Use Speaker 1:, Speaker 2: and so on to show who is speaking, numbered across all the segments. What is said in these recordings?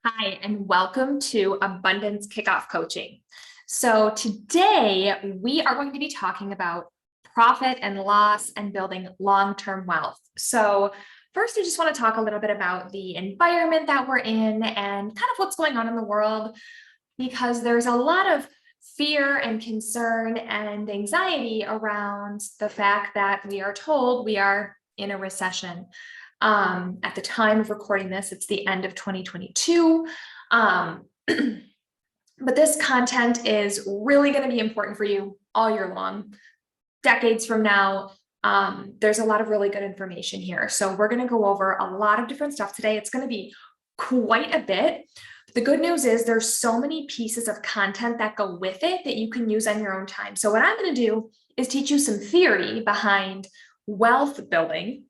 Speaker 1: Hi, and welcome to Abundance Kickoff Coaching. So today we are going to be talking about profit and loss and building long-term wealth. So first, I just want to talk a little bit about the environment that we're in and kind of what's going on in the world, because there's a lot of fear and concern and anxiety around the fact that we are told we are in a recession. At the time of recording this, it's the end of 2022. But this content is really going to be important for you all year long, decades from now. There's a lot of really good information here. So we're going to go over a lot of different stuff today. It's going to be quite a bit. The good news is there's so many pieces of content that go with it that you can use on your own time. So what I'm going to do is teach you some theory behind wealth building.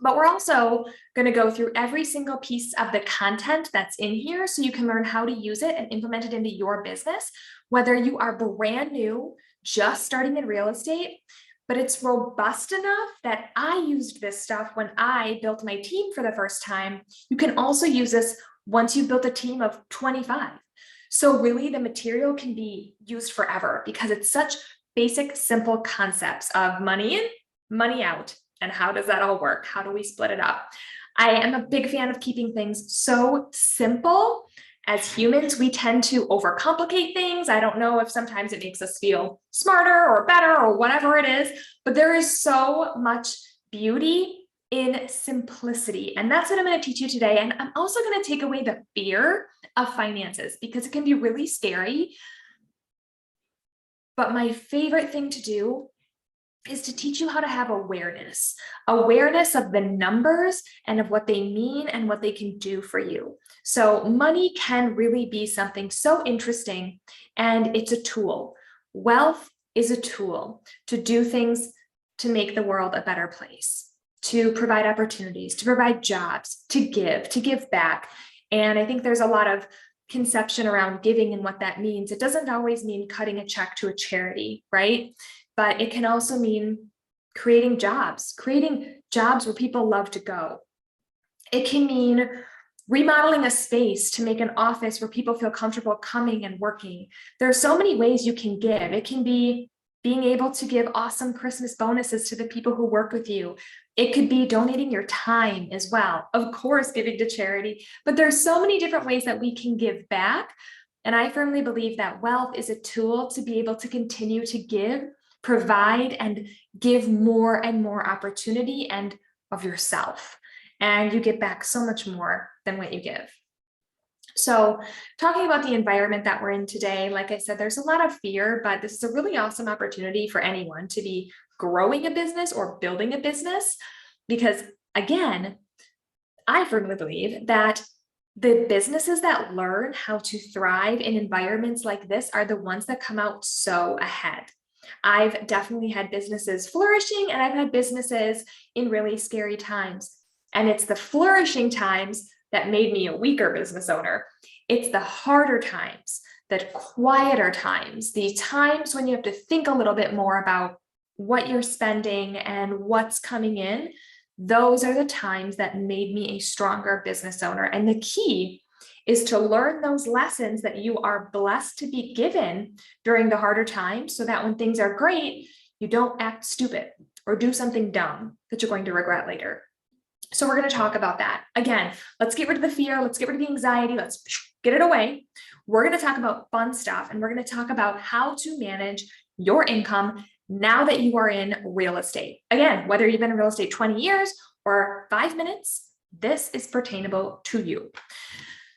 Speaker 1: But we're also going to go through every single piece of the content that's in here so you can learn how to use it and implement it into your business, whether you are brand new, just starting in real estate, but it's robust enough that I used this stuff when I built my team for the first time. You can also use this once you've built a team of 25. So really the material can be used forever because it's such basic, simple concepts of money in, money out. And how does that all work? How do we split it up? I am a big fan of keeping things so simple. As humans, we tend to overcomplicate things. I don't know if sometimes it makes us feel smarter or better or whatever it is, but there is so much beauty in simplicity. And that's what I'm going to teach you today. And I'm also going to take away the fear of finances because it can be really scary. But my favorite thing to do is to teach you how to have awareness of the numbers and of what they mean and what they can do for you. So money can really be something so interesting, and it's a tool. Wealth is a tool to do things to make the world a better place, to provide opportunities, to provide jobs, to give back. And I think there's a lot of conception around giving and what that means. It doesn't always mean cutting a check to a charity, right? But it can also mean creating jobs where people love to go. It can mean remodeling a space to make an office where people feel comfortable coming and working. There are so many ways you can give. It can be being able to give awesome Christmas bonuses to the people who work with you. It could be donating your time as well. Of course, giving to charity, but there's so many different ways that we can give back. And I firmly believe that wealth is a tool to be able to continue to give, provide, and give more and more opportunity and of yourself. And you get back so much more than what you give. So talking about the environment that we're in today, like I said, there's a lot of fear, but this is a really awesome opportunity for anyone to be growing a business or building a business. Because again, I firmly believe that the businesses that learn how to thrive in environments like this are the ones that come out so ahead. I've definitely had businesses flourishing, and I've had businesses in really scary times. And it's the flourishing times that made me a weaker business owner. It's the harder times, the quieter times, the times when you have to think a little bit more about what you're spending and what's coming in. Those are the times that made me a stronger business owner. And the key is to learn those lessons that you are blessed to be given during the harder times so that when things are great, you don't act stupid or do something dumb that you're going to regret later. So we're going to talk about that. Again, let's get rid of the fear. Let's get rid of the anxiety. Let's get it away. We're going to talk about fun stuff, and we're going to talk about how to manage your income now that you are in real estate. Again, whether you've been in real estate 20 years or 5 minutes, this is pertainable to you.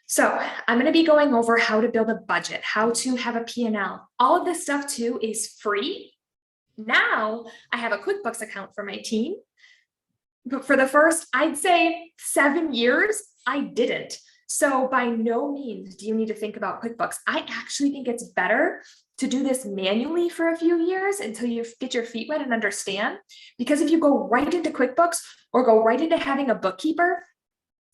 Speaker 1: So I'm going to be going over how to build a budget, how to have a P&L. All of this stuff too is free. Now I have a QuickBooks account for my team. But for the first, I'd say 7 years, I didn't. So by no means do you need to think about QuickBooks. I actually think it's better to do this manually for a few years until you get your feet wet and understand. Because if you go right into QuickBooks or go right into having a bookkeeper,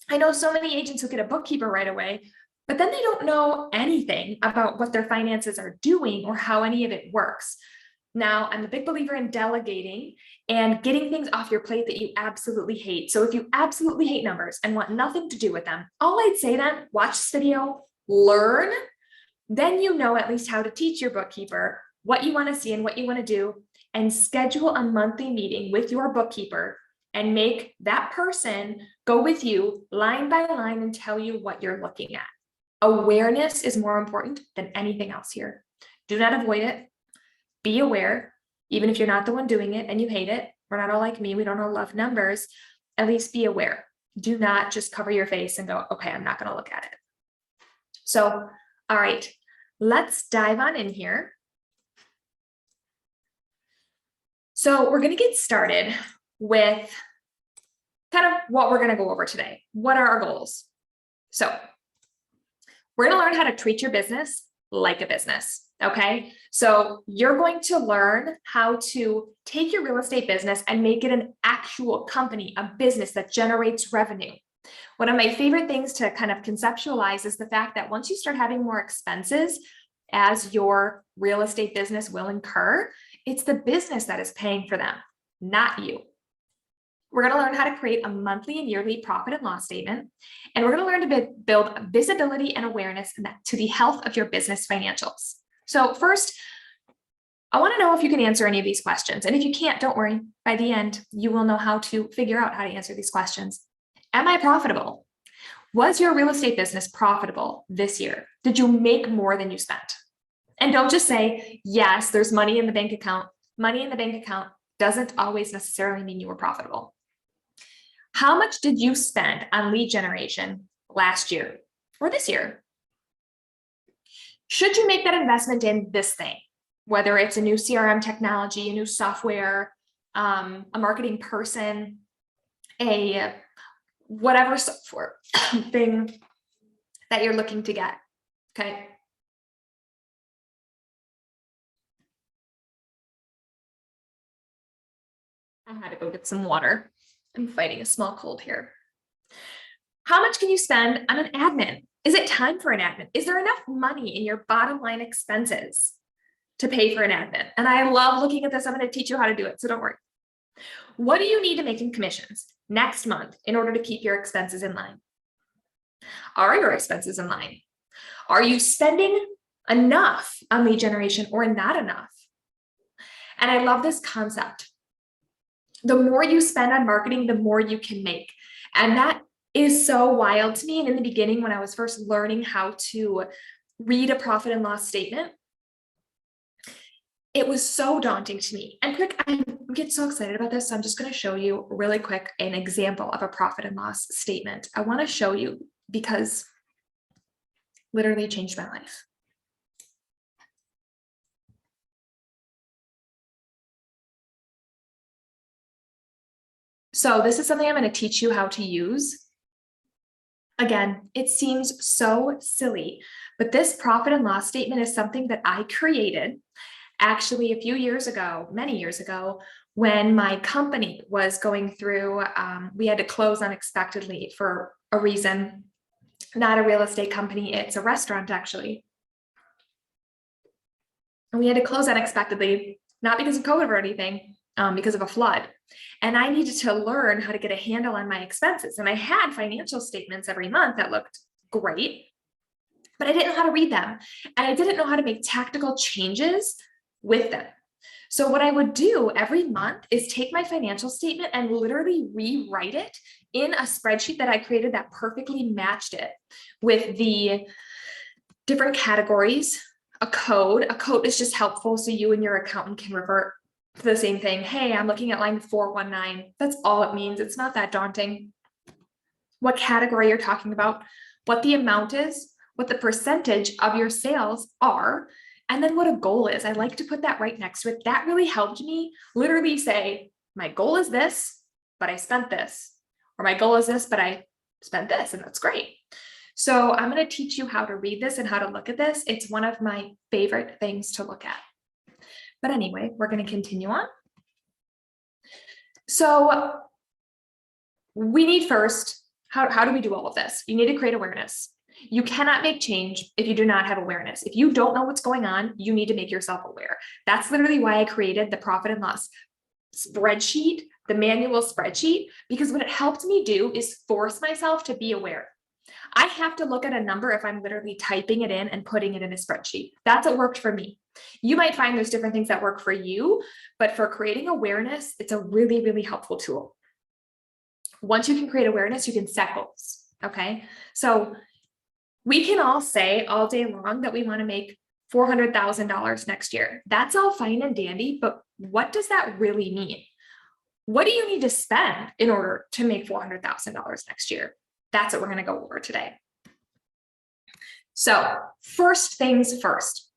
Speaker 1: I know so many agents who get a bookkeeper right away, but then they don't know anything about what their finances are doing or how any of it works. Now, I'm a big believer in delegating and getting things off your plate that you absolutely hate. So if you absolutely hate numbers and want nothing to do with them, all I'd say then, watch this video, learn, then you know at least how to teach your bookkeeper what you want to see and what you want to do, and schedule a monthly meeting with your bookkeeper and make that person go with you line by line and tell you what you're looking at. Awareness is more important than anything else here. Do not avoid it. Be aware, even if you're not the one doing it and you hate it. We're not all like me. We don't all love numbers. At least be aware. Do not just cover your face and go, okay, I'm not going to look at it. So, all right, let's dive on in here. So we're going to get started with kind of what we're going to go over today. What are our goals? So we're going to learn how to treat your business like a business. Okay. So you're going to learn how to take your real estate business and make it an actual company, a business that generates revenue. One of my favorite things to kind of conceptualize is the fact that once you start having more expenses as your real estate business will incur, it's the business that is paying for them, not you. We're going to learn how to create a monthly and yearly profit and loss statement. And we're going to learn to build visibility and awareness to the health of your business financials. So first, I want to know if you can answer any of these questions. And if you can't, don't worry. By the end, you will know how to figure out how to answer these questions. Am I profitable? Was your real estate business profitable this year? Did you make more than you spent? And don't just say, yes, there's money in the bank account. Money in the bank account doesn't always necessarily mean you were profitable. How much did you spend on lead generation last year or this year? Should you make that investment in this thing, whether it's a new CRM technology, a new software, a marketing person, a whatever software thing that you're looking to get, okay? I had to go get some water. I'm fighting a small cold here. How much can you spend on an admin? Is it time for an admin? Is there enough money in your bottom line expenses to pay for an admin? And I love looking at this. I'm going to teach you how to do it, so don't worry. What do you need to make in commissions next month in order to keep your expenses in line? Are your expenses in line? Are you spending enough on lead generation or not enough? And I love this concept. The more you spend on marketing, the more you can make. And that is so wild to me. And in the beginning, when I was first learning how to read a profit and loss statement, it was so daunting to me. And quick, I get so excited about this. So I'm just going to show you really quick an example of a profit and loss statement. I want to show you because it literally changed my life. So this is something I'm going to teach you how to use. Again, it seems so silly, but this profit and loss statement is something that I created actually a few years ago, many years ago, when my company was going through, we had to close unexpectedly for a reason, not a real estate company, it's a restaurant actually. And we had to close unexpectedly, not because of COVID or anything, because of a flood. And I needed to learn how to get a handle on my expenses. And I had financial statements every month that looked great, but I didn't know how to read them. And I didn't know how to make tactical changes with them. So what I would do every month is take my financial statement and literally rewrite it in a spreadsheet that I created that perfectly matched it with the different categories, a code. A code is just helpful so you and your accountant can revert to the same thing. Hey, I'm looking at line 419. That's all it means. It's not that daunting. What category you're talking about, what the amount is, what the percentage of your sales are, and then what a goal is. I like to put that right next to it. That really helped me literally say, my goal is this, but I spent this. Or my goal is this, but I spent this, and that's great. So I'm going to teach you how to read this and how to look at this. It's one of my favorite things to look at. But anyway, we're going to continue on. So we need first, how do we do all of this? You need to create awareness. You cannot make change if you do not have awareness. If you don't know what's going on, you need to make yourself aware. That's literally why I created the profit and loss spreadsheet, the manual spreadsheet, because what it helped me do is force myself to be aware. I have to look at a number if I'm literally typing it in and putting it in a spreadsheet. That's what worked for me. You might find there's different things that work for you, but for creating awareness, it's a really, really helpful tool. Once you can create awareness, you can set goals. Okay. So we can all say all day long that we want to make $400,000 next year. That's all fine and dandy, but what does that really mean? What do you need to spend in order to make $400,000 next year? That's what we're going to go over today. So first things first,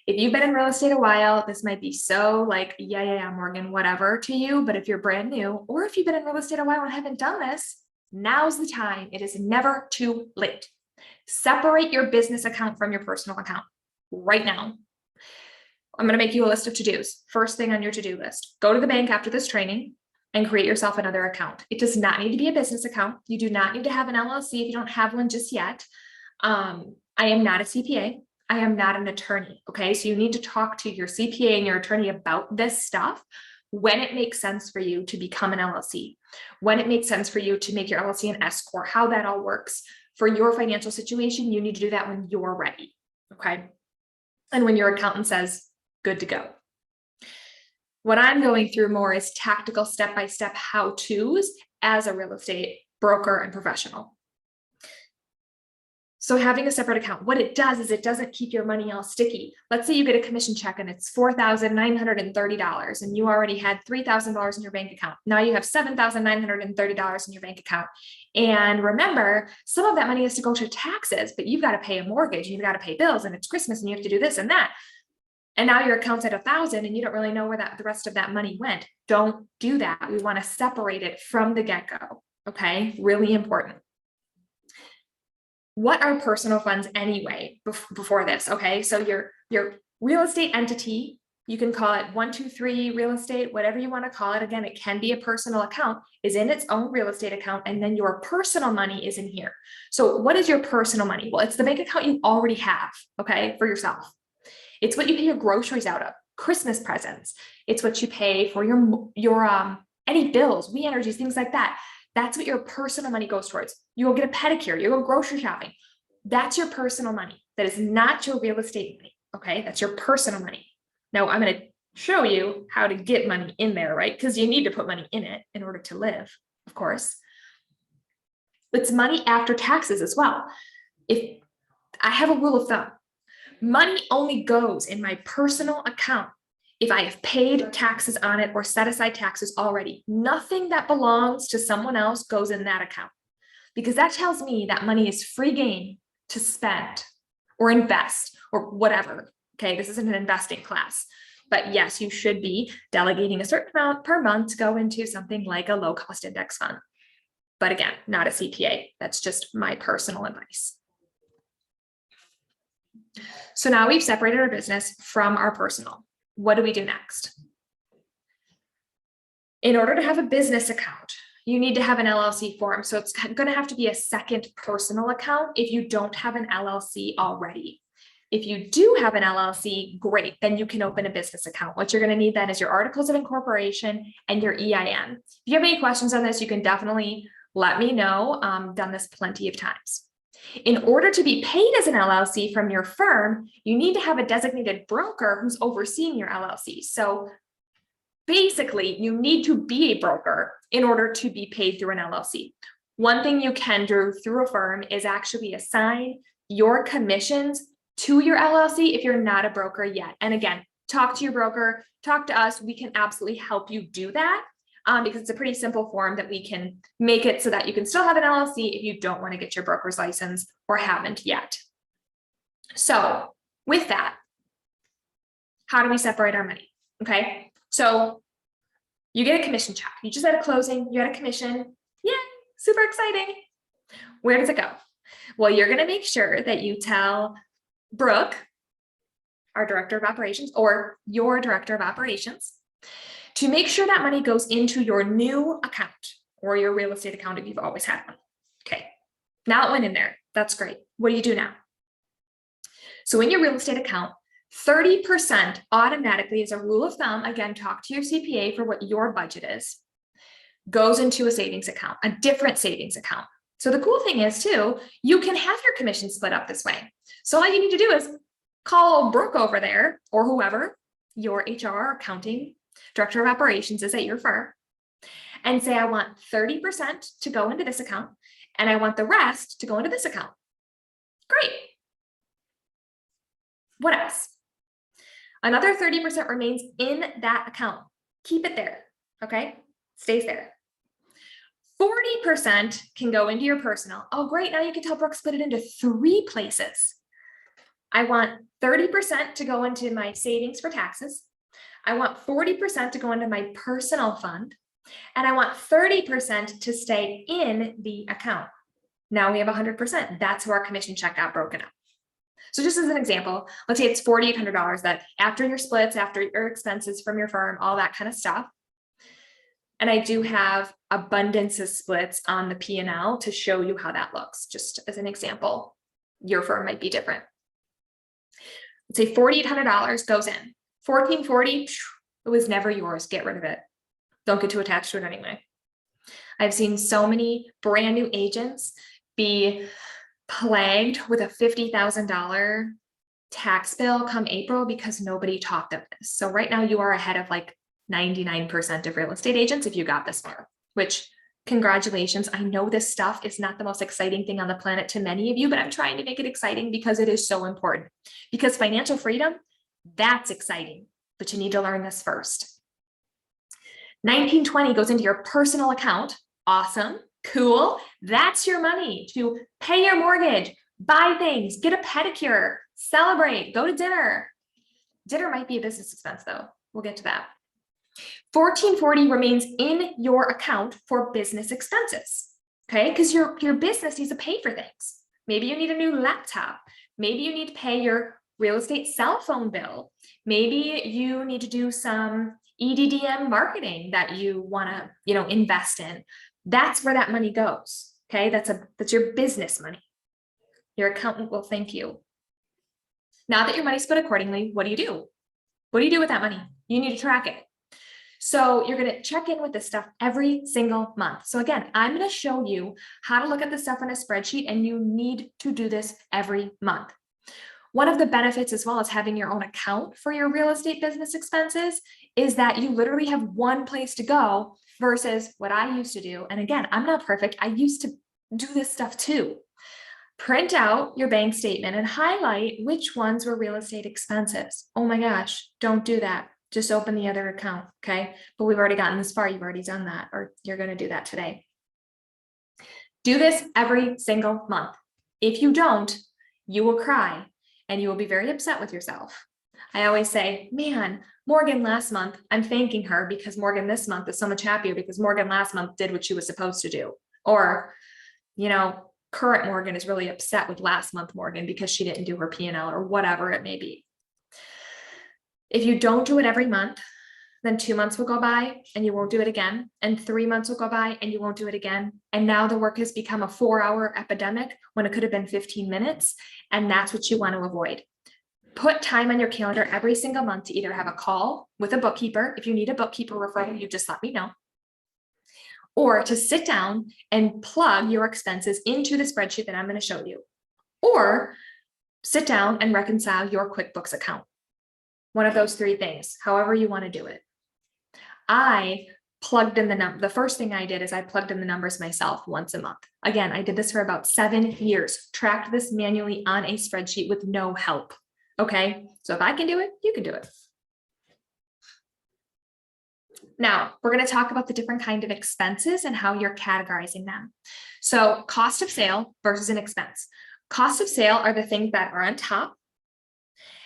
Speaker 1: if you've been in real estate a while, this might be so like, yeah, Morgan, whatever to you. But if you're brand new, or if you've been in real estate a while and haven't done this, now's the time. It is never too late. Separate your business account from your personal account right now. I'm going to make you a list of to-dos. First thing on your to-do list, go to the bank after this training and create yourself another account. It does not need to be a business account. You do not need to have an LLC if you don't have one just yet. I am not a CPA. I am not an attorney. Okay. So you need to talk to your CPA and your attorney about this stuff when it makes sense for you to become an LLC, when it makes sense for you to make your LLC an S Corp, how that all works. For your financial situation, you need to do that when you're ready. Okay. And when your accountant says, good to go. What I'm going through more is tactical step-by-step how-tos as a real estate broker and professional. So having a separate account, what it does is it doesn't keep your money all sticky. Let's say you get a commission check and it's $4,930 and you already had $3,000 in your bank account. Now you have $7,930 in your bank account. And remember, some of that money has to go to taxes, but you've got to pay a mortgage, you've got to pay bills, and it's Christmas and you have to do this and that. And now your account's at 1,000 and you don't really know where the rest of that money went. Don't do that. We want to separate it from the get-go. Okay, really important. What are personal funds anyway before this? Okay, so your real estate entity, you can call it 123 real estate, whatever you want to call it. Again, it can be a personal account, is in its own real estate account, and then your personal money is in here. So what is your personal money? Well, it's the bank account you already have, okay, for yourself. It's what you pay your groceries out of, Christmas presents. It's what you pay for your any bills, We Energies, things like that. That's what your personal money goes towards. You go get a pedicure, you go grocery shopping. That's your personal money. That is not your real estate money. Okay, that's your personal money. Now I'm going to show you how to get money in there, right? Because you need to put money in it in order to live, of course. It's money after taxes as well. If I have a rule of thumb, money only goes in my personal account if I have paid taxes on it or set aside taxes already. Nothing that belongs to someone else goes in that account, because that tells me that money is free game to spend or invest or whatever. Okay, this isn't an investing class, but yes, you should be delegating a certain amount per month to go into something like a low-cost index fund. But again, not a CPA. That's just my personal advice. So now we've separated our business from our personal. What do we do next? In order to have a business account, you need to have an LLC form. So it's going to have to be a second personal account if you don't have an LLC already. If you do have an LLC, great, then you can open a business account. What you're going to need then is your articles of incorporation and your EIN. If you have any questions on this, you can definitely let me know. Done this plenty of times. In order to be paid as an LLC from your firm, you need to have a designated broker who's overseeing your LLC. So basically, you need to be a broker in order to be paid through an LLC. One thing you can do through a firm is actually assign your commissions to your LLC if you're not a broker yet. And again, talk to your broker, talk to us. We can absolutely help you do that. Because it's a pretty simple form that we can make it so that you can still have an LLC if you don't want to get your broker's license or haven't yet. So with that, how do we separate our money? Okay, so you get a commission check. You just had a closing, you had a commission. Yay, super exciting. Where does it go? Well, you're going to make sure that you tell Brooke, our director of operations, or your director of operations, to make sure that money goes into your new account or your real estate account if you've always had one. Okay, now it went in there. That's great. What do you do now? So in your real estate account, 30% automatically, as a rule of thumb, again, talk to your CPA for what your budget is, goes into a savings account, a different savings account. So the cool thing is too, you can have your commission split up this way. So all you need to do is call Brooke over there or whoever your HR accounting director of operations is at your firm and say, I want 30% to go into this account and I want the rest to go into this account. Great. What else? Another 30% remains in that account. Keep it there, okay? Stays there. 40% can go into your personal. Oh, great, now you can tell Brooke split it into 3 places. I want 30% to go into my savings for taxes. I want 40% to go into my personal fund. And I want 30% to stay in the account. Now we have 100%. That's how our commission check got broken up. So just as an example, let's say it's $4,800 that after your splits, after your expenses from your firm, all that kind of stuff. And I do have abundance of splits on the P&L to show you how that looks, just as an example. Your firm might be different. Let's say $4,800 goes in. $1,440, it was never yours. Get rid of it. Don't get too attached to it anyway. I've seen so many brand new agents be plagued with a $50,000 tax bill come April because nobody talked of this. So right now you are ahead of like 99% of real estate agents if you got this far, which congratulations. I know this stuff is not the most exciting thing on the planet to many of you, but I'm trying to make it exciting because it is so important. Because financial freedom, that's exciting, but you need to learn this first. 1920 goes into your personal account. Awesome. Cool. That's your money to pay your mortgage, buy things, get a pedicure, celebrate, go to dinner. Dinner might be a business expense though. We'll get to that. 1440 remains in your account for business expenses. Okay. Because your business needs to pay for things. Maybe you need a new laptop. Maybe you need to pay your real estate cell phone bill. Maybe you need to do some EDDM marketing that you want to, invest in. That's where that money goes. Okay. That's your business money. Your accountant will thank you. Now that your money's split accordingly, what do you do? What do you do with that money? You need to track it. So you're going to check in with this stuff every single month. So again, I'm going to show you how to look at the stuff on a spreadsheet, and you need to do this every month. One of the benefits, as well as having your own account for your real estate business expenses, is that you literally have one place to go versus what I used to do. And again, I'm not perfect. I used to do this stuff too. Print out your bank statement and highlight which ones were real estate expenses. Oh my gosh, don't do that. Just open the other account, okay? But we've already gotten this far. You've already done that, or you're going to do that today. Do this every single month. If you don't, you will cry and you will be very upset with yourself. I always say, man, Morgan last month, I'm thanking her because Morgan this month is so much happier because Morgan last month did what she was supposed to do. Or, current Morgan is really upset with last month Morgan because she didn't do her P&L or whatever it may be. If you don't do it every month, then 2 months will go by and you won't do it again. And 3 months will go by and you won't do it again. And now the work has become a 4-hour epidemic when it could have been 15 minutes. And that's what you want to avoid. Put time on your calendar every single month to either have a call with a bookkeeper. If you need a bookkeeper referral, you just let me know. Or to sit down and plug your expenses into the spreadsheet that I'm going to show you. Or sit down and reconcile your QuickBooks account. One of those 3 things, however you want to do it. I plugged in the first thing I did is I plugged in the numbers myself once a month. Again, I did this for about 7 years, tracked this manually on a spreadsheet with no help. Okay, so if I can do it, you can do it. Now, we're going to talk about the different kind of expenses and how you're categorizing them. So cost of sale versus an expense. Cost of sale are the things that are on top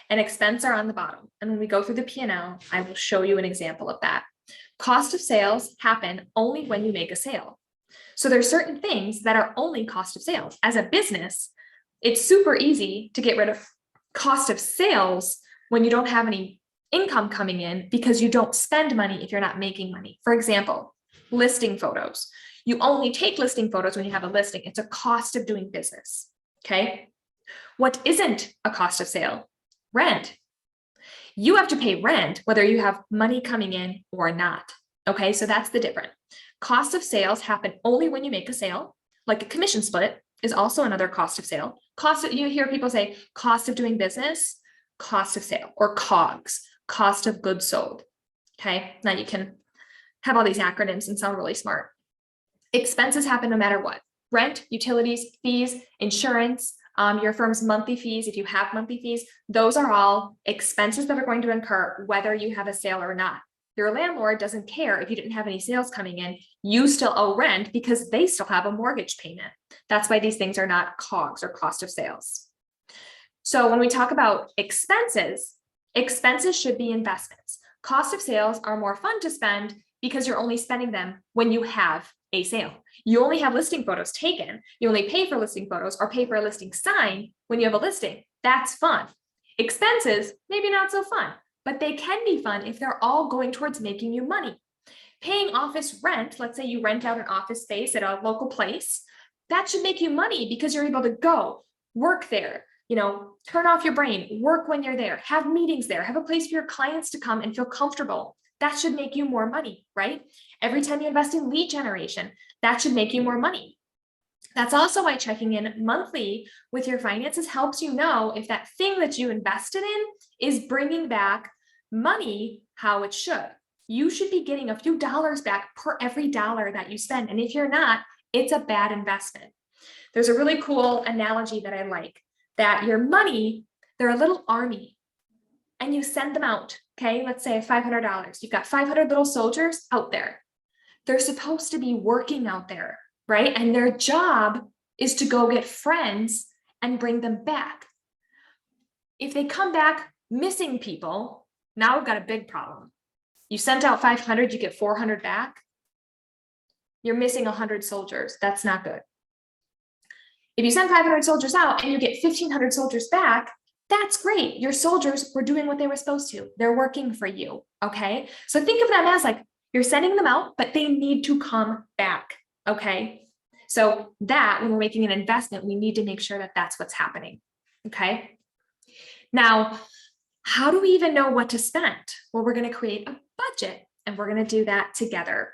Speaker 1: and expense are on the bottom. And when we go through the P&L, I will show you an example of that. Cost of sales happen only when you make a sale. So there's certain things that are only cost of sales. As a business, it's super easy to get rid of cost of sales when you don't have any income coming in because you don't spend money if you're not making money. For example, listing photos. You only take listing photos when you have a listing. It's a cost of doing business. Okay. What isn't a cost of sale? Rent. You have to pay rent whether you have money coming in or not. Okay, so that's the difference. Cost of sales happen only when you make a sale, like a commission split is also another cost of sale. You hear people say cost of doing business, cost of sale, or COGS, cost of goods sold. Okay, now you can have all these acronyms and sound really smart. Expenses happen no matter what. Rent, utilities, fees, insurance, your firm's monthly fees, if you have monthly fees, those are all expenses that are going to incur whether you have a sale or not. Your landlord doesn't care if you didn't have any sales coming in, you still owe rent because they still have a mortgage payment. That's why these things are not COGS or cost of sales. So when we talk about expenses, expenses should be investments. Cost of sales are more fun to spend because you're only spending them when you have a sale. You only have listing photos taken. You only pay for listing photos or pay for a listing sign when you have a listing. That's fun. Expenses, maybe not so fun, but they can be fun if they're all going towards making you money. Paying office rent, let's say you rent out an office space at a local place, that should make you money because you're able to go work there, turn off your brain, work when you're there, have meetings there, have a place for your clients to come and feel comfortable. That should make you more money, right? Every time you invest in lead generation, that should make you more money. That's also why checking in monthly with your finances helps you know if that thing that you invested in is bringing back money how it should. You should be getting a few dollars back per every dollar that you spend. And if you're not, it's a bad investment. There's a really cool analogy that I like, that your money, they're a little army and you send them out. Okay, let's say $500. You've got 500 little soldiers out there. They're supposed to be working out there, right? And their job is to go get friends and bring them back. If they come back missing people, now we've got a big problem. You sent out 500, you get 400 back. You're missing 100 soldiers. That's not good. If you send 500 soldiers out and you get 1,500 soldiers back, that's great. Your soldiers were doing what they were supposed to. They're working for you, okay? So think of them as like, you're sending them out, but they need to come back, okay? So that when we're making an investment, we need to make sure that that's what's happening, okay? Now, how do we even know what to spend? Well, we're gonna create a budget and we're gonna do that together.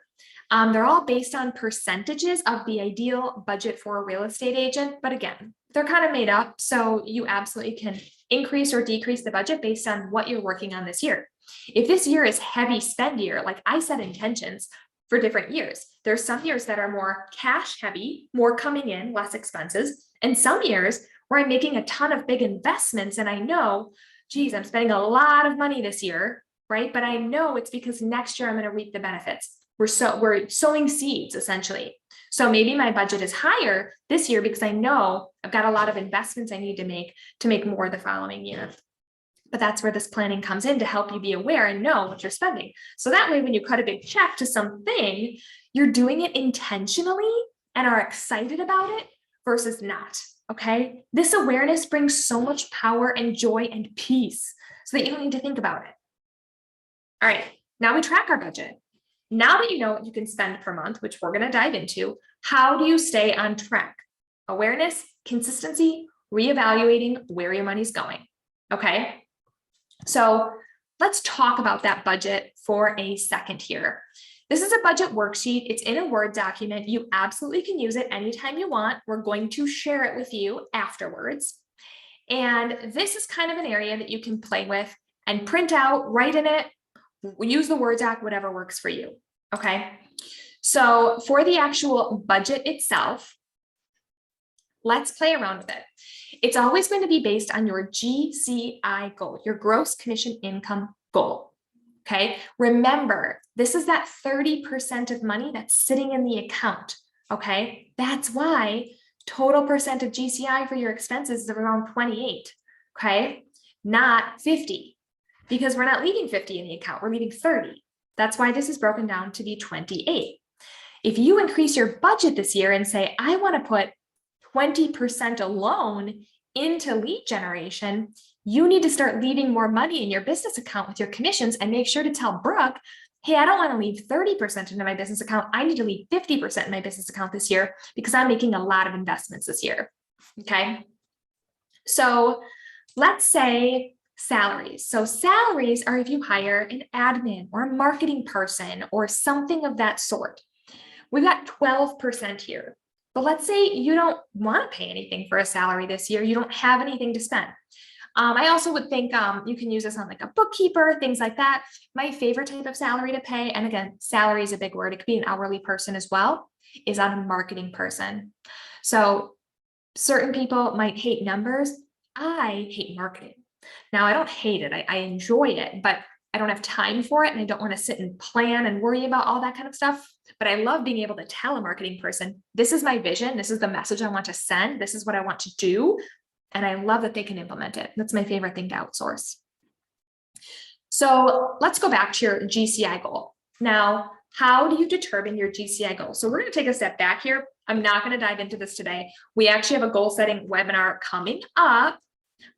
Speaker 1: They're all based on percentages of the ideal budget for a real estate agent, but again, they're kind of made up, so you absolutely can increase or decrease the budget based on what you're working on this year. If this year is heavy spend year, like I set intentions for different years, there's some years that are more cash heavy, more coming in, less expenses, and some years where I'm making a ton of big investments and I know, geez, I'm spending a lot of money this year, right? But I know it's because next year I'm going to reap the benefits. We're sowing seeds essentially. So maybe my budget is higher this year because I know I've got a lot of investments I need to make more the following year. But that's where this planning comes in to help you be aware and know what you're spending. So that way, when you cut a big check to something, you're doing it intentionally and are excited about it versus not. Okay. This awareness brings so much power and joy and peace so that you don't need to think about it. All right. Now we track our budget. Now that you know what you can spend per month, which we're going to dive into, how do you stay on track? Awareness, consistency, reevaluating where your money's going. Okay. So let's talk about that budget for a second here. This is a budget worksheet. It's in a Word document. You absolutely can use it anytime you want. We're going to share it with you afterwards. And this is kind of an area that you can play with and print out, write in it, use the Word doc, whatever works for you. Okay. So for the actual budget itself, let's play around with it. It's always going to be based on your GCI goal, your gross commission income goal. Okay. Remember, this is that 30% of money that's sitting in the account. Okay. That's why total percent of GCI for your expenses is around 28. Okay. Not 50. Because we're not leaving 50 in the account, we're leaving 30. That's why this is broken down to be 28. If you increase your budget this year and say, I want to put 20% alone into lead generation, you need to start leaving more money in your business account with your commissions and make sure to tell Brooke, hey, I don't want to leave 30% into my business account. I need to leave 50% in my business account this year because I'm making a lot of investments this year. Okay. So let's say salaries. So salaries are if you hire an admin or a marketing person or something of that sort. We've got 12% here. But let's say you don't want to pay anything for a salary this year. You don't have anything to spend. I also would think you can use this on like a bookkeeper, things like that. My favorite type of salary to pay, and again, salary is a big word. It could be an hourly person as well, is on a marketing person. So certain people might hate numbers. I hate marketing. Now, I don't hate it. I enjoy it, but I don't have time for it. And I don't want to sit and plan and worry about all that kind of stuff. But I love being able to tell a marketing person, this is my vision. This is the message I want to send. This is what I want to do. And I love that they can implement it. That's my favorite thing to outsource. So let's go back to your GCI goal. Now, how do you determine your GCI goal? So we're going to take a step back here. I'm not going to dive into this today. We actually have a goal setting webinar coming up.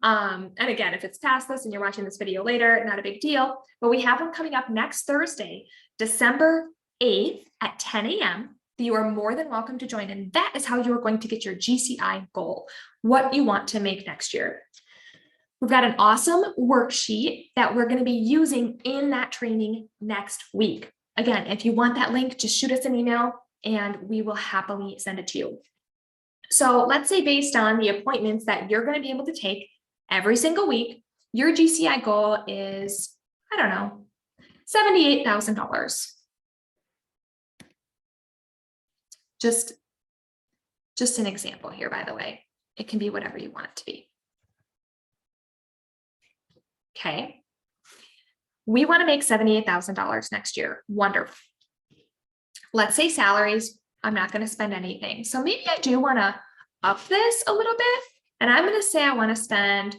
Speaker 1: And again, if it's past this and you're watching this video later, not a big deal, but we have one coming up next Thursday, December 8th at 10 a.m. You are more than welcome to join. And that is how you are going to get your GCI goal, what you want to make next year. We've got an awesome worksheet that we're going to be using in that training next week. Again, if you want that link, just shoot us an email and we will happily send it to you. So let's say based on the appointments that you're going to be able to take every single week, your GCI goal is, I don't know, $78,000. Just an example here, by the way. It can be whatever you want it to be. Okay. We want to make $78,000 next year. Wonderful. Let's say salaries, I'm not going to spend anything. So maybe I do want to up this a little bit. And I'm going to say I want to spend,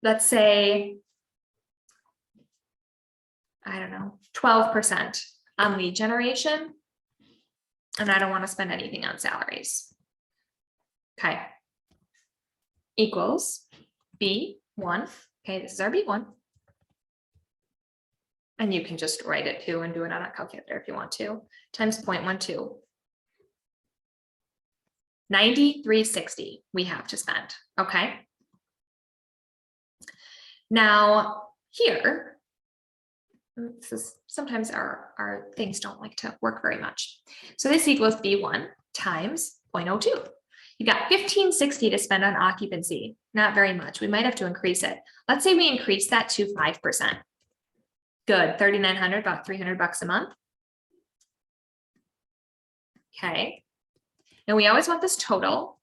Speaker 1: let's say, I don't know, 12% on lead generation. And I don't want to spend anything on salaries. Okay. Equals B1. Okay, this is our B1. And you can just write it too and do it on a calculator if you want to, times 0.12. 9360 we have to spend, okay? Now here, this is sometimes our things don't like to work very much. So this equals B1 times 0.02. You got 1560 to spend on occupancy, not very much. We might have to increase it. Let's say we increase that to 5%. Good, 3,900, about $300 a month. Okay. And we always want this total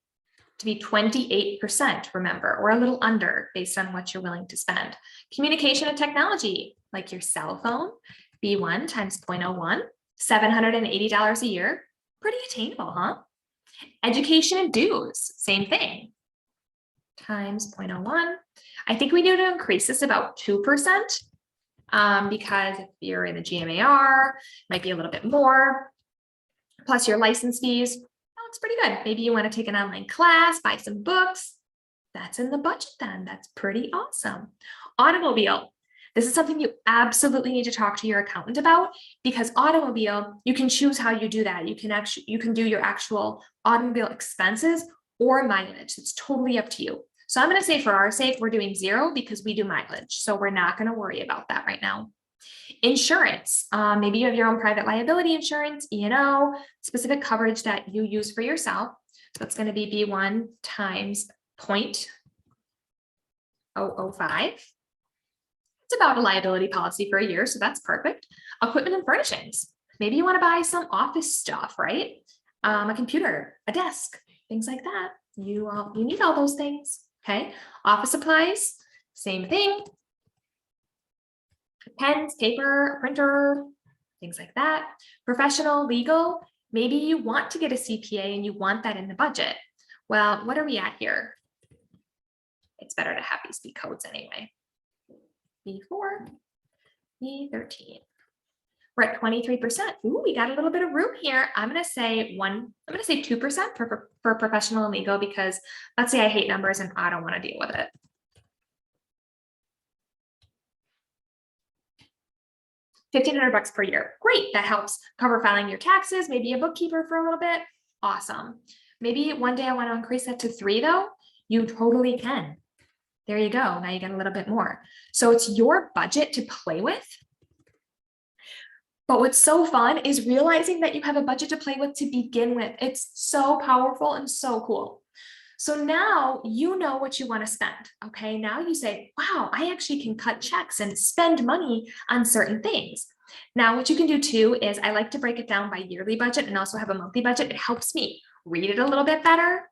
Speaker 1: to be 28%, remember, or a little under based on what you're willing to spend. Communication and technology, like your cell phone, B1 times 0.01, $780 a year. Pretty attainable, huh? Education and dues, same thing, times 0.01. I think we need to increase this about 2%. Because if you're in the GMAR, it might be a little bit more, plus your license fees. That looks pretty good. Maybe you want to take an online class, buy some books. That's in the budget then. That's pretty awesome. Automobile. This is something you absolutely need to talk to your accountant about, because automobile, you can choose how you do that. You can do your actual automobile expenses or mileage. It's totally up to you. So I'm going to say for our sake, we're doing 0 because we do mileage. So we're not going to worry about that right now. Insurance. Maybe you have your own private liability insurance, E&O, specific coverage that you use for yourself. So it's going to be B1 times 0.005. It's about a liability policy for a year. So that's perfect. Equipment and furnishings. Maybe you want to buy some office stuff, right? A computer, a desk, things like that. You need all those things. Okay, office supplies, same thing. Pens, paper, printer, things like that. Professional, legal, maybe you want to get a CPA and you want that in the budget. Well, what are we at here? It's better to have these be codes anyway. B4, B13. We're at 23%. Ooh, we got a little bit of room here. I'm going to say 2% for professional and legal, because let's say I hate numbers and I don't want to deal with it. $1,500 per year. Great. That helps cover filing your taxes, maybe a bookkeeper for a little bit. Awesome. Maybe one day I want to increase that to 3 though. You totally can. There you go. Now you get a little bit more. So it's your budget to play with. But what's so fun is realizing that you have a budget to play with to begin with. It's so powerful and so cool. So now you know what you want to spend. Okay. Now you say, wow, I actually can cut checks and spend money on certain things. Now, what you can do too is I like to break it down by yearly budget and also have a monthly budget. It helps me read it a little bit better.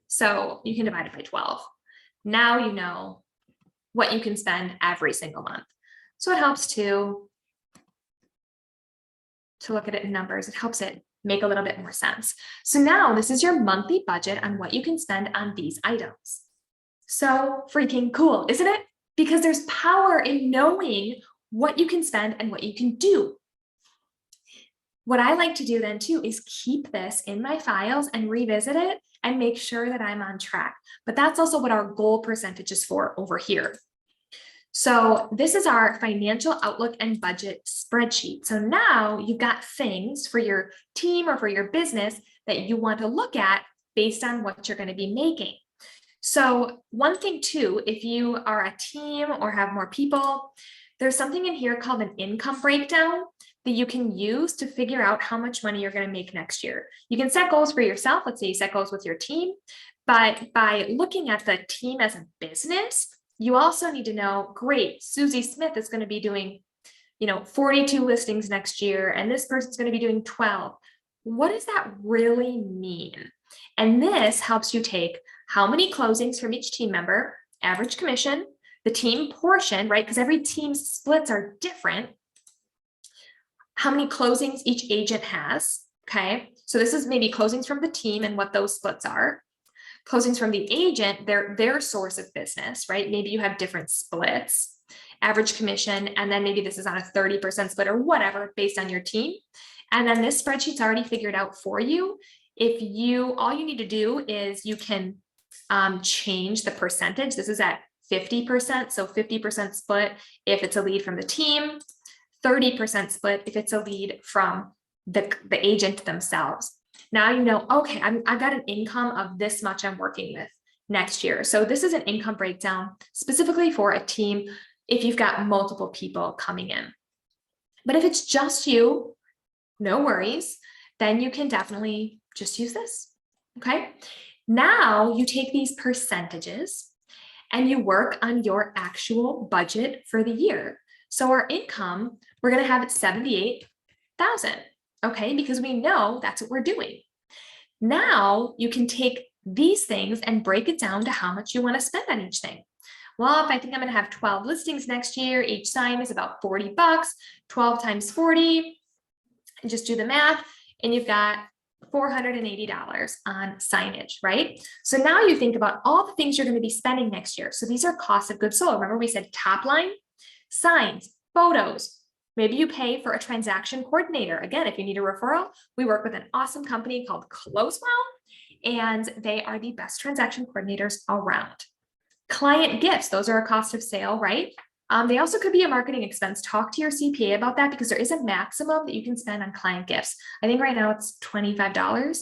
Speaker 1: So you can divide it by 12. Now you know what you can spend every single month. So it helps to look at it in numbers. It helps it make a little bit more sense. So now this is your monthly budget on what you can spend on these items. So freaking cool, isn't it? Because there's power in knowing what you can spend and what you can do. What I like to do then too is keep this in my files and revisit it and make sure that I'm on track. But that's also what our goal percentage is for over here. So this is our financial outlook and budget spreadsheet. So now you've got things for your team or for your business that you want to look at based on what you're going to be making. So one thing too, if you are a team or have more people, there's something in here called an income breakdown that you can use to figure out how much money you're going to make next year. You can set goals for yourself. Let's say you set goals with your team, but by looking at the team as a business, you also need to know, great, Susie Smith is going to be doing, 42 listings next year, and this person's going to be doing 12. What does that really mean? And this helps you take how many closings from each team member, average commission, the team portion, right? Because every team's splits are different. How many closings each agent has, okay? So this is maybe closings from the team and what those splits are. Closings from the agent, their source of business, right? Maybe you have different splits, average commission, and then maybe this is on a 30% split or whatever based on your team. And then this spreadsheet's already figured out for you. All you need to do is you can change the percentage. This is at 50%, so 50% split if it's a lead from the team, 30% split if it's a lead from the agent themselves. Now you know, okay, I've got an income of this much I'm working with next year. So this is an income breakdown specifically for a team if you've got multiple people coming in. But if it's just you, no worries, then you can definitely just use this, okay? Now you take these percentages and you work on your actual budget for the year. So our income, we're gonna have it 78,000. Okay, because we know that's what we're doing. Now you can take these things and break it down to how much you want to spend on each thing. Well, if I think I'm going to have 12 listings next year, each sign is about $40, 12 times 40, and just do the math, and you've got $480 on signage, right? So now you think about all the things you're going to be spending next year. So these are costs of goods sold. Remember we said top line, signs, photos. Maybe you pay for a transaction coordinator. Again, if you need a referral, we work with an awesome company called Closewell, and they are the best transaction coordinators around. Client gifts, those are a cost of sale, right? They also could be a marketing expense. Talk to your CPA about that because there is a maximum that you can spend on client gifts. I think right now it's $25,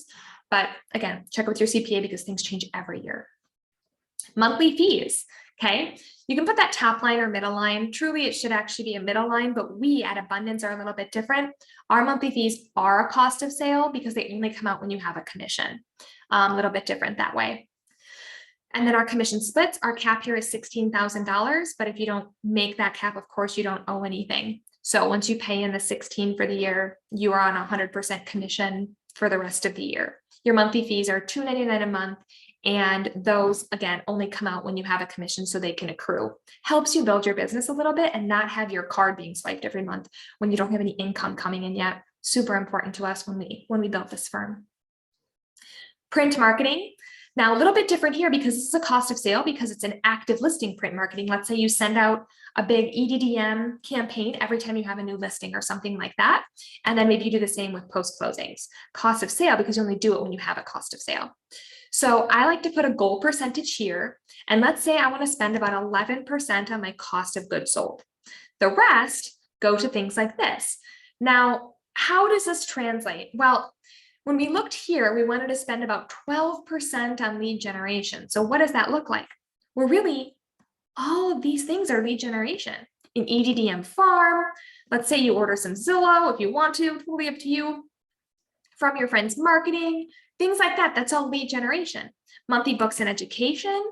Speaker 1: but again, check with your CPA because things change every year. Monthly fees, okay? You can put that top line or middle line. Truly, it should actually be a middle line, but we at Abundance are a little bit different. Our monthly fees are a cost of sale because they only come out when you have a commission. A little bit different that way. And then our commission splits, our cap here is $16,000, but if you don't make that cap, of course, you don't owe anything. So once you pay in the 16 for the year, you are on 100% commission for the rest of the year. Your monthly fees are $299 a month. And those, again, only come out when you have a commission so they can accrue. Helps you build your business a little bit and not have your card being swiped every month when you don't have any income coming in yet. Super important to us when we built this firm. Print marketing. Now, a little bit different here because this is a cost of sale because it's an active listing print marketing. Let's say you send out a big EDDM campaign every time you have a new listing or something like that. And then maybe you do the same with post closings. Cost of sale because you only do it when you have a cost of sale. So I like to put a goal percentage here. And let's say I want to spend about 11% on my cost of goods sold. The rest go to things like this. Now, how does this translate? Well, When we looked here, we wanted to spend about 12% on lead generation. So what does that look like? Well, really, all of these things are lead generation. In EDDM Farm, let's say you order some Zillow if you want to, totally up to you, from your friend's marketing, things like that. That's all lead generation. Monthly books and education,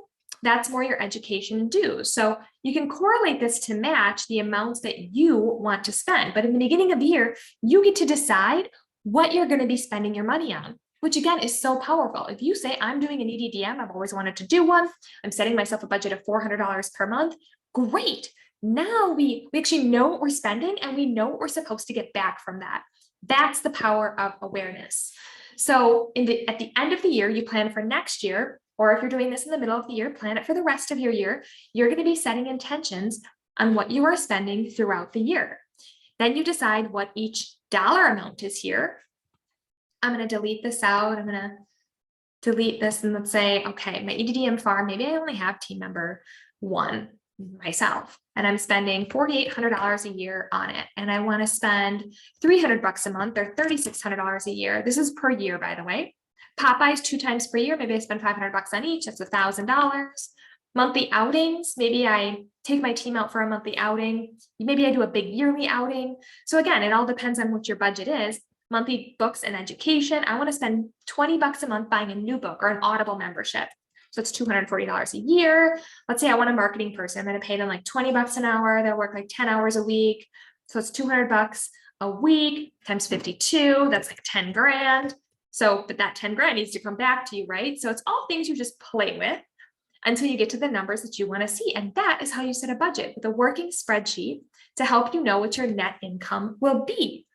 Speaker 1: that's more your education dues. So you can correlate this to match the amounts that you want to spend. But in the beginning of the year, you get to decide what you're going to be spending your money on, which again is so powerful. If you say, I'm doing an EDDM, I've always wanted to do one, I'm setting myself a budget of $400 per month, great. Now we actually know what we're spending and we know what we're supposed to get back from that. That's the power of awareness. So at the end of the year, you plan for next year, or if you're doing this in the middle of the year, plan it for the rest of your year. You're going to be setting intentions on what you are spending throughout the year. Then you decide what each dollar amount is here. I'm going to delete this out. I'm going to delete this and let's say, okay, my EDDM Farm, maybe I only have team member 1 myself, and I'm spending $4,800 a year on it. And I want to spend $300 a month or $3,600 a year. This is per year, by the way. Popeyes 2 times per year. Maybe I spend $500 on each. That's $1,000. Monthly outings. Maybe I take my team out for a monthly outing. Maybe I do a big yearly outing. So again, it all depends on what your budget is. Monthly books and education. I want to spend $20 a month buying a new book or an Audible membership. So it's $240 a year. Let's say I want a marketing person. I'm going to pay them like $20 an hour. They'll work like 10 hours a week. So it's $200 a week times 52. That's like 10 grand. So, but that 10 grand needs to come back to you, right? So it's all things you just play with until you get to the numbers that you want to see. And that is how you set a budget, with a working spreadsheet to help you know what your net income will be.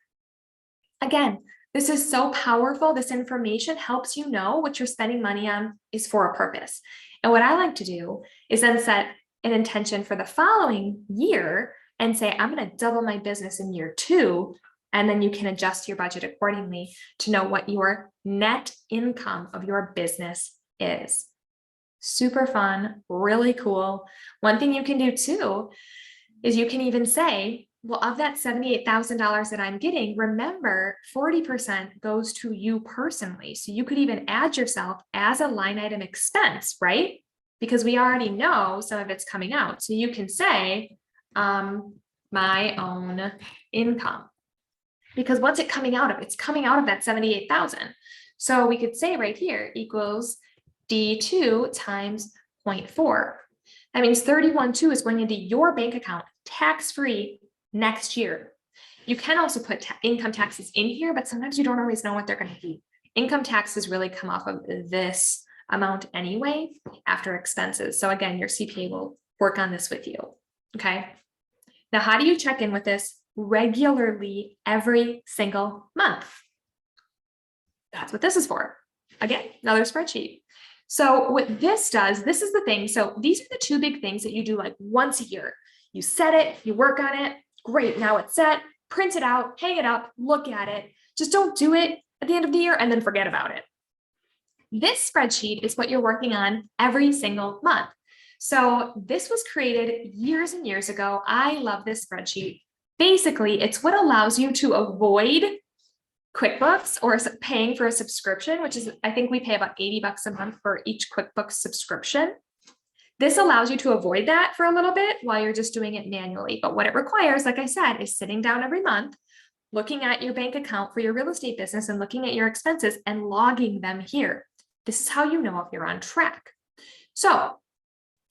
Speaker 1: Again, this is so powerful. This information helps you know what you're spending money on is for a purpose. And what I like to do is then set an intention for the following year and say, I'm going to double my business in year 2. And then you can adjust your budget accordingly to know what your net income of your business is. Super fun, really cool. One thing you can do too is you can even say, well, of that $78,000 that I'm getting, remember 40% goes to you personally. So you could even add yourself as a line item expense, right? Because we already know some of it's coming out. So you can say, my own income. Because what's it coming out of? It's coming out of that 78,000. So we could say right here equals D2 times 0.4. That means 31.2 is going into your bank account tax-free next year. You can also put income taxes in here, but sometimes you don't always know what they're going to be. Income taxes really come off of this amount anyway after expenses. So again, your CPA will work on this with you. Okay. Now, how do you check in with this? Regularly every single month. That's what this is for. Again, another spreadsheet. So what this does, this is the thing. So these are the 2 big things that you do like once a year. You set it, you work on it. Great. Now it's set, print it out, hang it up, look at it. Just don't do it at the end of the year and then forget about it. This spreadsheet is what you're working on every single month. So this was created years and years ago. I love this spreadsheet. Basically, it's what allows you to avoid QuickBooks or paying for a subscription, which is, I think we pay about $80 a month for each QuickBooks subscription. This allows you to avoid that for a little bit while you're just doing it manually. But what it requires, like I said, is sitting down every month, looking at your bank account for your real estate business and looking at your expenses and logging them here. This is how you know if you're on track. So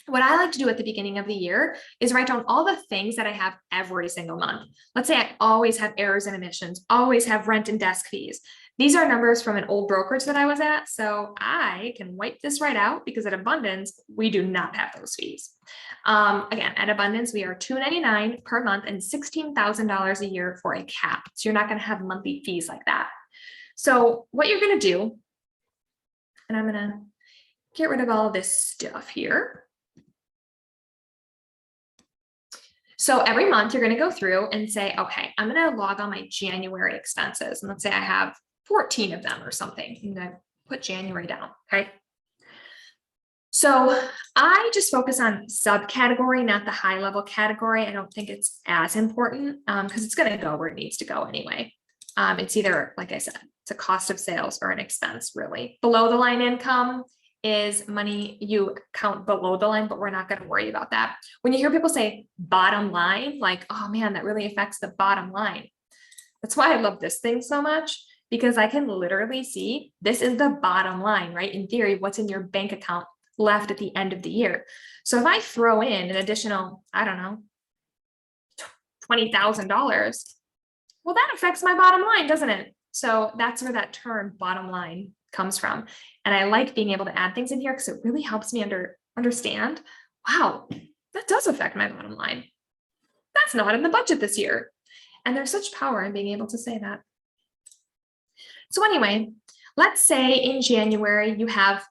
Speaker 1: what I like to do at the beginning of the year is write down all the things that I have every single month. Let's say I always have errors and omissions, always have rent and desk fees. These are numbers from an old brokerage that I was at, so I can wipe this right out because at Abundance, we do not have those fees. Again, at Abundance, we are $299 per month and $16,000 a year for a cap. So you're not going to have monthly fees like that. So what you're going to do, and I'm going to get rid of all of this stuff here. So every month you're going to go through and say, okay, I'm going to log all my January expenses. And let's say I have 14 of them or something. I'm going to put January down. Okay. So I just focus on subcategory, not the high level category. I don't think it's as important because it's going to go where it needs to go anyway. It's either, like I said, it's a cost of sales or an expense, really. Below the line income is money you count below the line, but we're not going to worry about that. When you hear people say bottom line, like, oh man, that really affects the bottom line. That's why I love this thing so much, because I can literally see this is the bottom line, right? In theory, what's in your bank account left at the end of the year. So if I throw in an additional, I don't know, $20,000, well, that affects my bottom line, doesn't it? So that's where that term bottom line comes from. And I like being able to add things in here because it really helps me understand, wow, that does affect my bottom line. That's not in the budget this year. And there's such power in being able to say that. So anyway, let's say in January, you have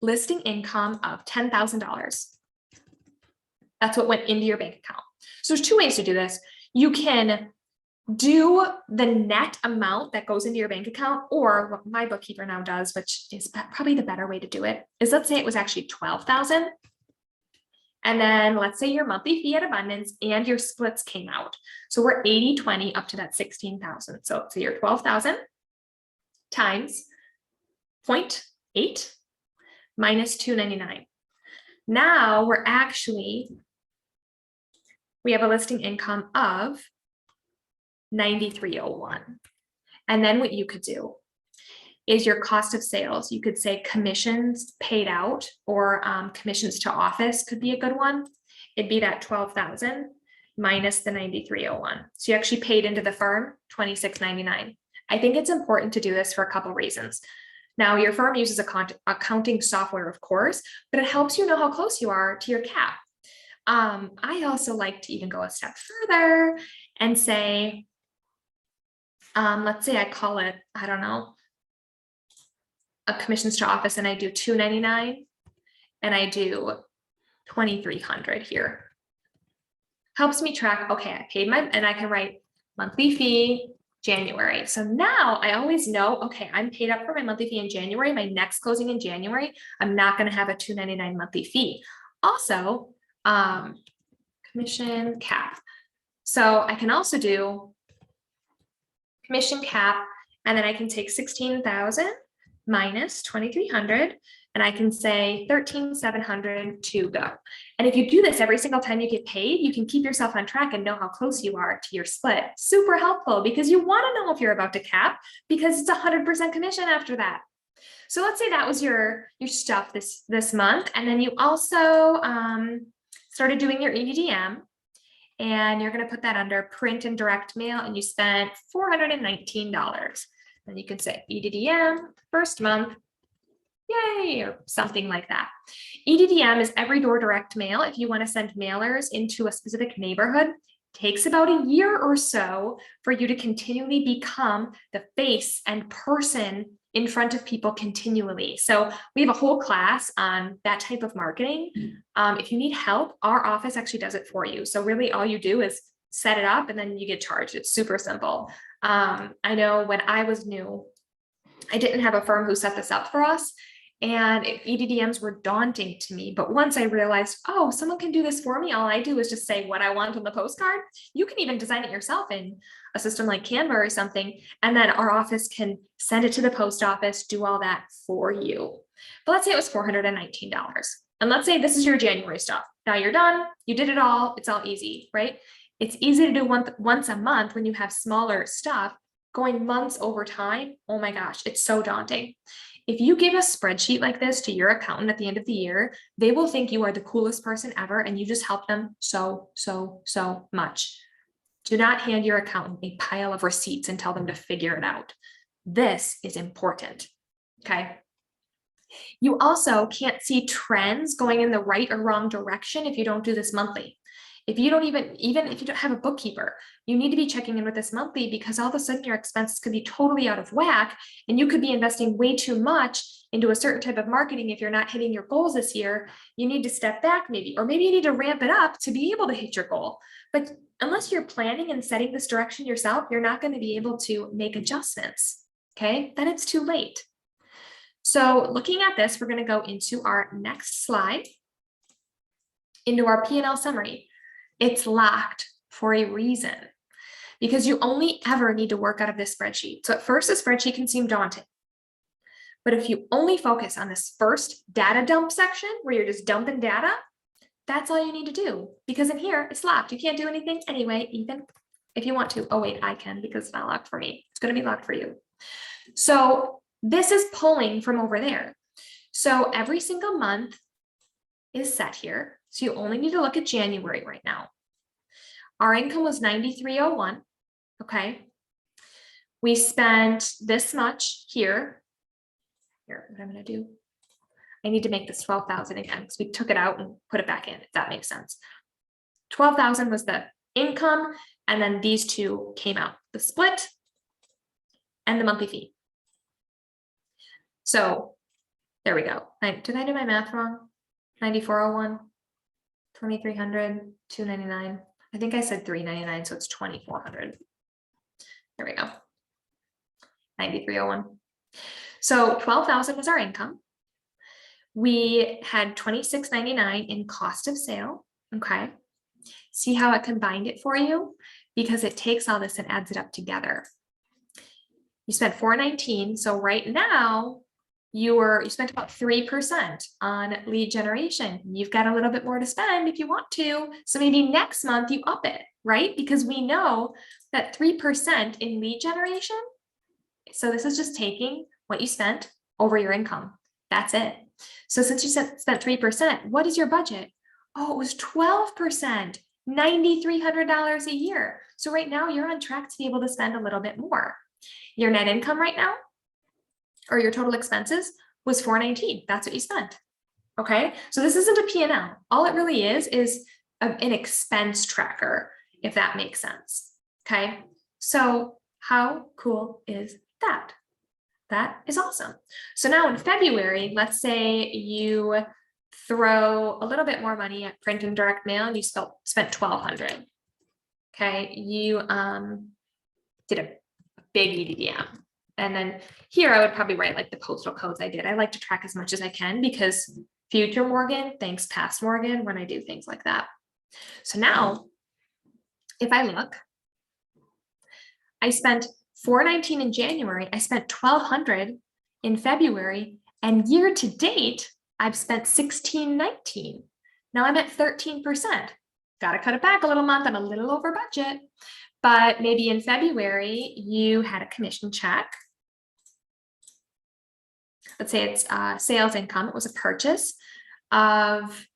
Speaker 1: listing income of $10,000. That's what went into your bank account. So there's two ways to do this. You can do the net amount that goes into your bank account, or what my bookkeeper now does, which is probably the better way to do it, is let's say it was actually 12,000. And then let's say your monthly fee at Abundance and your splits came out. So we're 80-20 up to that 16,000. So your 12,000 times 0.8 minus 299. Now we have a listing income of 9301. And then what you could do is your cost of sales. You could say commissions paid out, or commissions to office could be a good one. It'd be that 12,000 minus the 9301. So you actually paid into the firm $26.99. I think it's important to do this for a couple of reasons. Now, your firm uses accounting software, of course, but it helps you know how close you are to your cap. I also like to even go a step further and say, let's say I call it, I don't know, a commissions to office, and I do $299 and I do 2,300 here. Helps me track, okay, I paid and I can write monthly fee January. So now I always know, okay, I'm paid up for my monthly fee in January. My next closing in January, I'm not going to have a $299 monthly fee. Also, commission cap. So I can also do commission cap, and then I can take 16,000 minus 2,300, and I can say 13,700 to go. And if you do this every single time you get paid, you can keep yourself on track and know how close you are to your split. Super helpful, because you want to know if you're about to cap, because it's 100% commission after that. So let's say that was your stuff this month, and then you also started doing your EDDM, and you're going to put that under print and direct mail, and you spent $419. Then you can say EDDM first month, yay, or something like that. EDDM is every door direct mail. If you want to send mailers into a specific neighborhood, it takes about a year or so for you to continually become the face and person in front of people continually. So we have a whole class on that type of marketing. If you need help, our office actually does it for you. So really all you do is set it up and then you get charged. It's super simple. I know when I was new, I didn't have a firm who set this up for us, and EDDMs were daunting to me. But once I realized, oh, someone can do this for me, all I do is just say what I want on the postcard. You can even design it yourself in a system like Canva or something, and then our office can send it to the post office, do all that for you. But let's say it was $419. And let's say this is your January stuff. Now you're done, you did it all, it's all easy, right? It's easy to do once a month when you have smaller stuff. Going months over time, oh my gosh, it's so daunting. If you give a spreadsheet like this to your accountant at the end of the year, they will think you are the coolest person ever, and you just help them so much. Do not hand your accountant a pile of receipts and tell them to figure it out. This is important, okay? You also can't see trends going in the right or wrong direction if you don't do this monthly. If you don't even if you don't have a bookkeeper, you need to be checking in with this monthly, because all of a sudden your expenses could be totally out of whack, and you could be investing way too much into a certain type of marketing. If you're not hitting your goals this year, you need to step back maybe, or maybe you need to ramp it up to be able to hit your goal. But unless you're planning and setting this direction yourself, you're not going to be able to make adjustments. Okay, then it's too late. So looking at this, we're going to go into our next slide, into our P&L summary. It's locked for a reason. because you only ever need to work out of this spreadsheet. So at first, the spreadsheet can seem daunting. But if you only focus on this first data dump section where you're just dumping data, that's all you need to do, because in here it's locked. You can't do anything anyway, even if you want to. Oh wait, I can, because it's not locked for me. It's going to be locked for you. So this is pulling from over there. So every single month is set here. So you only need to look at January right now. Our income was 9301. Okay. We spent this much here. Here, what I'm going to do. I need to make this 12,000 again because we took it out and put it back in, if that makes sense. 12,000 was the income, and then these two came out, the split and the monthly fee. So there we go. Did I do my math wrong? 9401, 2,300, 299. I think I said 399, so it's 2,400. There we go. 9301. So 12,000 was our income. We had 26.99 in cost of sale. Okay. See how it combined it for you? Because it takes all this and adds it up together. You spent 419. So right now you spent about 3% on lead generation. You've got a little bit more to spend if you want to. So maybe next month you up it, right? Because we know that 3% in lead generation. So this is just taking what you spent over your income. That's it. So since you spent 3%, what is your budget? Oh, it was 12%, $9,300 a year. So right now you're on track to be able to spend a little bit more. Your net income right now, or your total expenses, was 419. That's what you spent. Okay, so this isn't a P&L. All it really is an expense tracker, if that makes sense. Okay, so how cool is that? That is awesome. So now in February, let's say you throw a little bit more money at print and direct mail and you spent $1,200. Okay, you did a big EDDM. And then here I would probably write like the postal codes I did. I like to track as much as I can because future Morgan thanks past Morgan when I do things like that. So now if I look, I spent $419 in January, I spent $1,200 in February, and year to date, I've spent $1,619. Now I'm at 13%. Got to cut it back a little month. I'm a little over budget, but maybe in February, you had a commission check. Let's say it's sales income. It was a purchase of,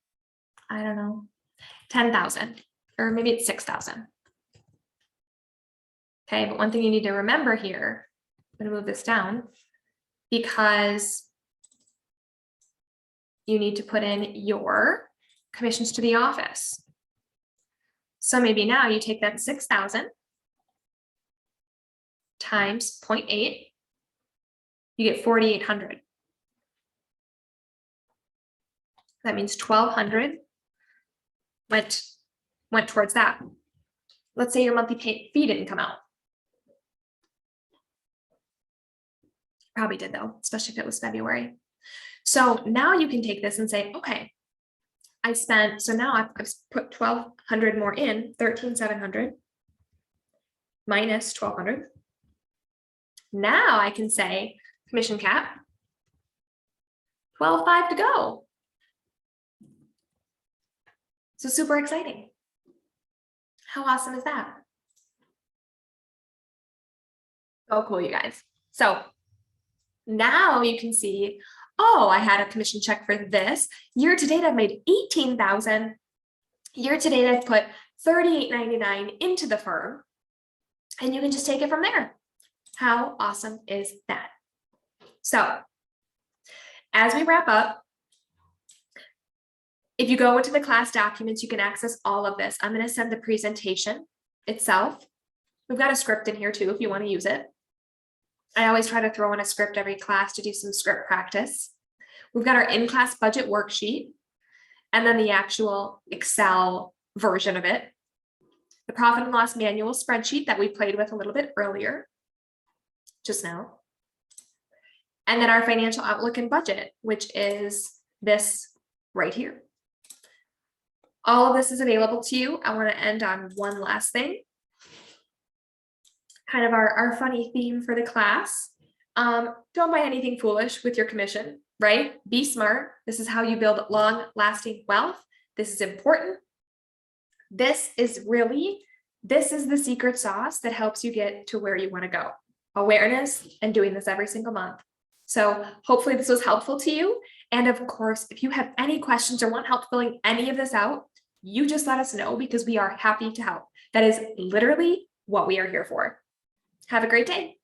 Speaker 1: I don't know, 10,000, or maybe it's 6,000. Okay, but one thing you need to remember here, I'm going to move this down because you need to put in your commissions to the office. So maybe now you take that 6,000 times 0.8, you get 4,800. That means 1,200 went towards that. Let's say your monthly fee didn't come out. Probably did though, especially if it was February. So now you can take this and say, okay, I spent, so now I've put 1,200 more in, 13,700 minus 1,200. Now I can say commission cap, 12,500 to go. So super exciting. How awesome is that? So cool, you guys. So now you can see, oh, I had a commission check for this. Year to date, I've made 18,000. Year to date, I've put $38.99 into the firm, and you can just take it from there. How awesome is that? So as we wrap up, if you go into the class documents, you can access all of this. I'm going to send the presentation itself. We've got a script in here too, if you want to use it. I always try to throw in a script every class to do some script practice. We've got our in-class budget worksheet, and then the actual Excel version of it. The profit and loss manual spreadsheet that we played with a little bit earlier, just now. And then our financial outlook and budget, which is this right here. All of this is available to you. I want to end on one last thing. kind of our funny theme for the class. Don't buy anything foolish with your commission, right? Be smart. This is how you build long lasting wealth. This is important. This is the secret sauce that helps you get to where you want to go. Awareness and doing this every single month. So hopefully this was helpful to you. And of course, if you have any questions or want help filling any of this out, you just let us know because we are happy to help. That is literally what we are here for. Have a great day.